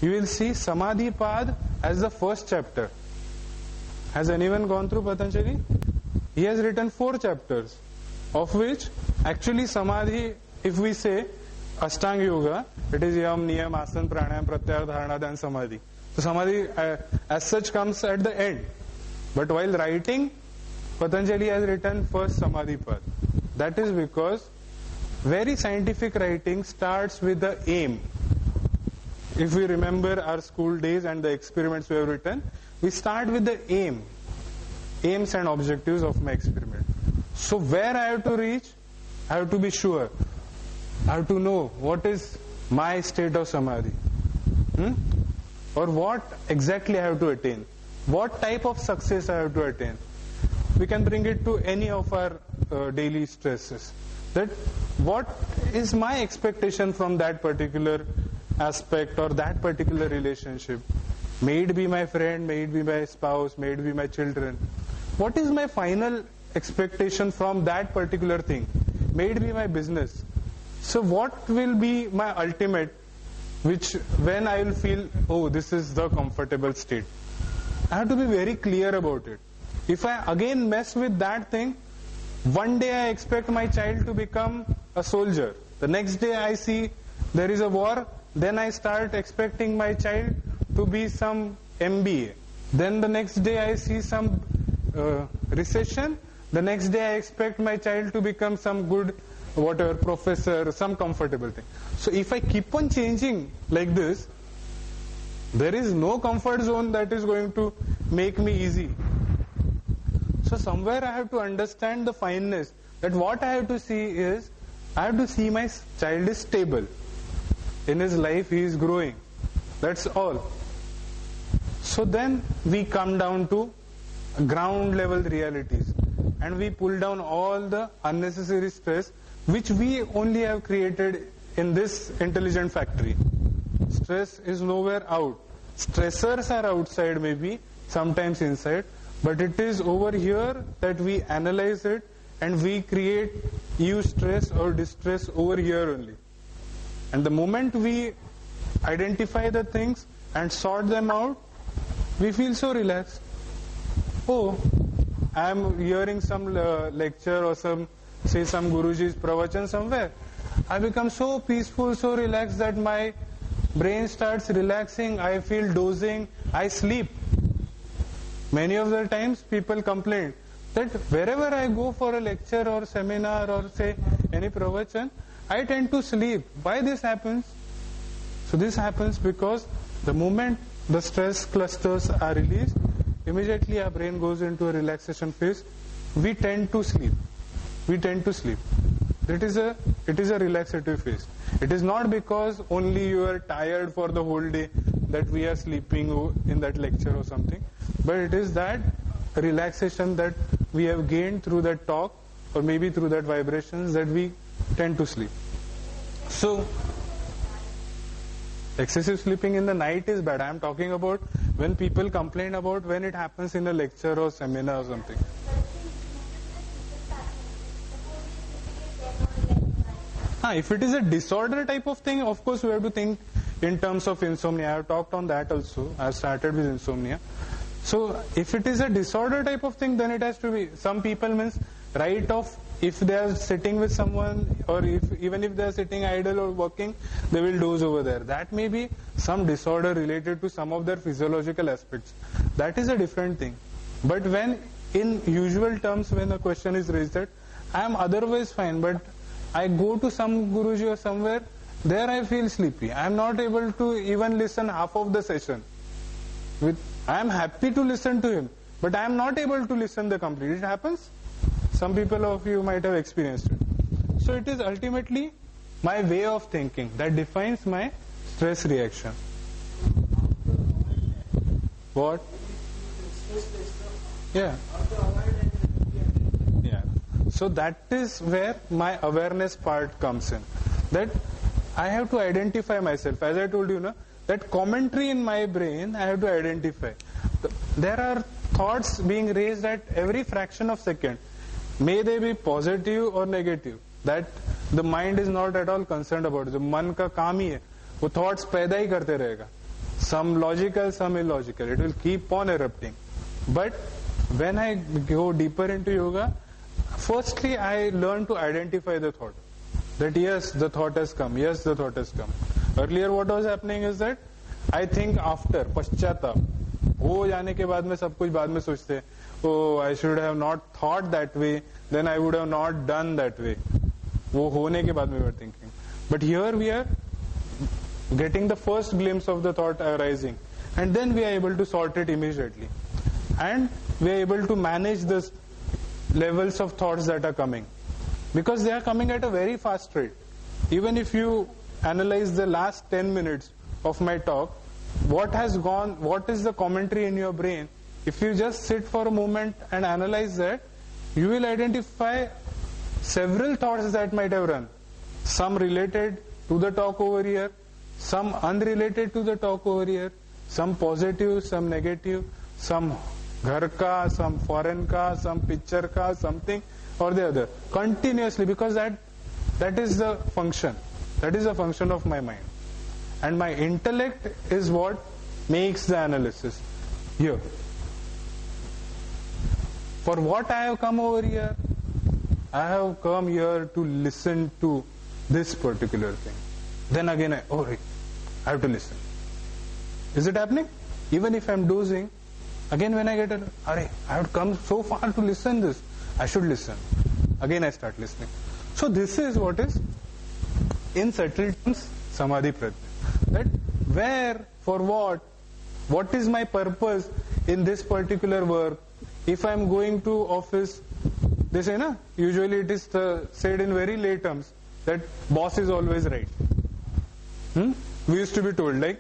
you will see Samadhi Pad as the first chapter. Has anyone gone through Patanjali? He has written 4 chapters, of which actually Samadhi, if we say Ashtanga Yoga, it is Yam, Niyam, Asana, Pranayam, Pratyahara, Dharana, then Samadhi. So Samadhi as such comes at the end. But while writing, Patanjali has written first Samadhi Pad. That is because very scientific writing starts with the aim. If we remember our school days and the experiments we have written, we start with the aims and objectives of my experiment. So where I have to reach, I have to be sure. I have to know what is my state of Samadhi. Or what exactly I have to attain. What type of success I have to attain. We can bring it to any of our daily stresses. That what is my expectation from that particular aspect or that particular relationship. May it be my friend, may it be my spouse, may it be my children. What is my final expectation from that particular thing? May it be my business. So what will be my ultimate, which when I will feel, oh, this is the comfortable state. I have to be very clear about it. If I again mess with that thing, one day I expect my child to become a soldier. The next day I see there is a war, then I start expecting my child to be some MBA. Then the next day I see some recession. The next day I expect my child to become some good whatever professor, some comfortable thing. So if I keep on changing like this, there is no comfort zone that is going to make me easy. So somewhere I have to understand the fineness, that what I have to see is, I have to see my child is stable. In his life he is growing. That's all. So then we come down to ground level realities. And we pull down all the unnecessary stress which we only have created in this intelligent factory. Stress is nowhere out. Stressors are outside maybe, sometimes inside. But it is over here that we analyze it and we create stress or distress over here only. And the moment we identify the things and sort them out, we feel so relaxed. Oh, I am hearing some lecture or some Guruji's pravachan somewhere. I become so peaceful, so relaxed that my brain starts relaxing, I feel dozing, I sleep. Many of the times people complain that wherever I go for a lecture or seminar or say any pravachan, I tend to sleep. Why this happens? So this happens because the moment the stress clusters are released, immediately our brain goes into a relaxation phase. We tend to sleep. It is a relaxative phase. It is not because only you are tired for the whole day that we are sleeping in that lecture or something, but it is that relaxation that we have gained through that talk or maybe through that vibrations that we tend to sleep. So excessive sleeping in the night is bad. I am talking about when people complain about when it happens in a lecture or seminar or something. If it is a disorder type of thing, of course we have to think in terms of insomnia. I have talked on that also. I have started with insomnia. So if it is a disorder type of thing, then it has to be, some people means right off, if they are sitting with someone or even if they are sitting idle or working, they will doze over there. That may be some disorder related to some of their physiological aspects. That is a different thing. But when in usual terms, when a question is raised that I am otherwise fine, but I go to some Guruji or somewhere, there I feel sleepy. I am not able to even listen half of the session. I am happy to listen to him, but I am not able to listen the complete. It happens. Some people of you might have experienced it. So it is ultimately my way of thinking that defines my stress reaction. What? Yeah. So that is where my awareness part comes in. That I have to identify myself. As I told you, that commentary in my brain, I have to identify. There are thoughts being raised at every fraction of second. May they be positive or negative. That the mind is not at all concerned about. जो मन का काम ही है, वो thoughts पैदा ही करते रहेगा. some logical, some illogical. It will keep on erupting. But when I go deeper into yoga, firstly I learn to identify the thought. That yes, the thought has come. Yes, the thought has come. Earlier what was happening is that I think after, पश्चाताप, हो जाने के बाद में सब कुछ बाद में सोचते, oh, I should have not thought that way, then I would have not done that way. वो होने के बाद में we are thinking. But here we are getting the first glimpse of the thought arising, and then we are able to sort it immediately. And we are able to manage the levels of thoughts that are coming. Because they are coming at a very fast rate. Even if you analyze the last 10 minutes of my talk, what has gone, what is the commentary in your brain, if you just sit for a moment and analyze that, you will identify several thoughts that might have run. Some related to the talk over here, some unrelated to the talk over here, some positive, some negative, some ghar ka, some foreign ka, some picture ka, something or the other. Continuously, because that is the function. That is the function of my mind. And my intellect is what makes the analysis here. For what I have come over here? I have come here to listen to this particular thing. Then again, I have to listen. Is it happening? Even if I am dozing, again when I get I have come so far to listen this, I should listen. Again I start listening. So this is what is, in subtle terms, Samadhi Pradnya. That where, for what is my purpose in this particular work? If I am going to office, they say, usually it is said in very lay terms, that boss is always right. We used to be told, like,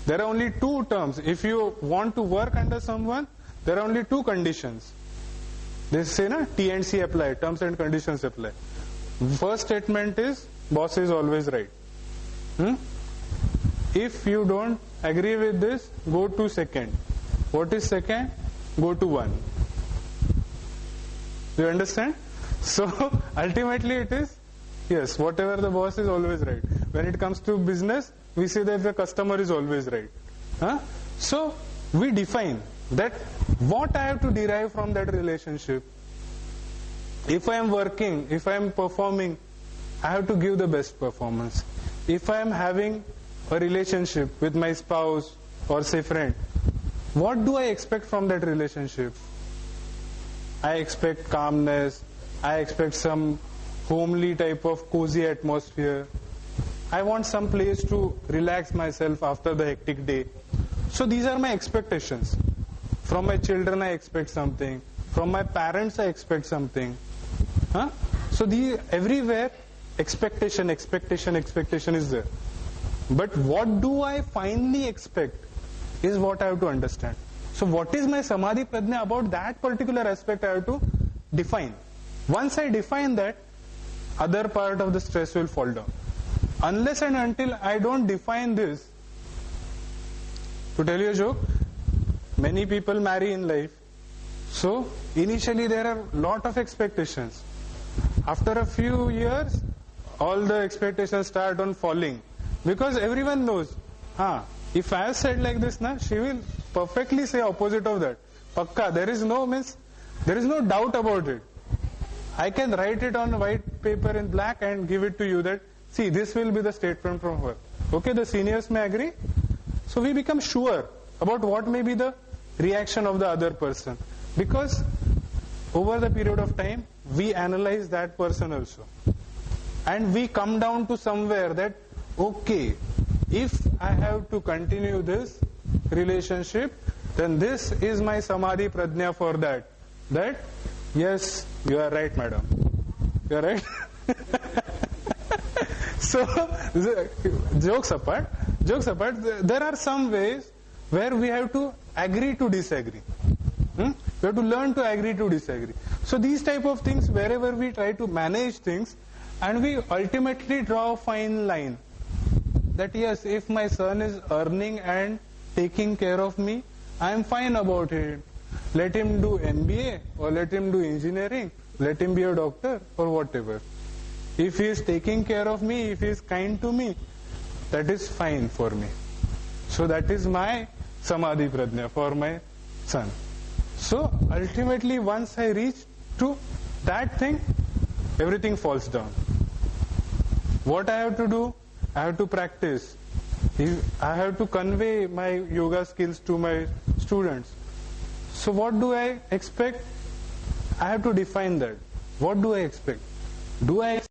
there are only two terms. If you want to work under someone, there are only two conditions. They say, T and C apply, terms and conditions apply. First statement is, boss is always right. If you don't agree with this, go to second. What is second? Go to one. Do you understand? So ultimately it is, yes, whatever the boss is always right. When it comes to business, we say that the customer is always right. So we define that what I have to derive from that relationship. If I am working, if I am performing, I have to give the best performance. If I am having a relationship with my spouse or say friend, what do I expect from that relationship? I expect calmness, I expect some homely type of cozy atmosphere. I want some place to relax myself after the hectic day. So these are my expectations. From my children I expect something. From my parents I expect something. So everywhere expectation is there. But what do I finally expect is what I have to understand. So what is my Samadhi Pradnya about that particular aspect I have to define. Once I define that, other part of the stress will fall down. Unless and until I don't define this, to tell you a joke, many people marry in life. So initially there are lot of expectations. After a few years, all the expectations start on falling. Because everyone knows, if I have said like this, she will perfectly say opposite of that. Pakka, there is no doubt about it. I can write it on white paper in black and give it to you that, see, this will be the statement from her. Okay, the seniors may agree. So we become sure about what may be the reaction of the other person. Because over the period of time, we analyze that person also. And we come down to somewhere that, okay, if I have to continue this relationship, then this is my Samadhi Pradnya for that. That, yes, you are right, madam. You are right? So, jokes apart, there are some ways where we have to agree to disagree. We have to learn to agree to disagree. So these type of things, wherever we try to manage things, and we ultimately draw a fine line. That yes, if my son is earning and taking care of me, I am fine about it. Let him do MBA or let him do engineering, let him be a doctor or whatever. If he is taking care of me, if he is kind to me, that is fine for me. So that is my samadhi prajna for my son. So ultimately, once I reach to that thing, everything falls down. What I have to do? I have to practice. I have to convey my yoga skills to my students. So what do I expect? I have to define that. What do I expect? Do I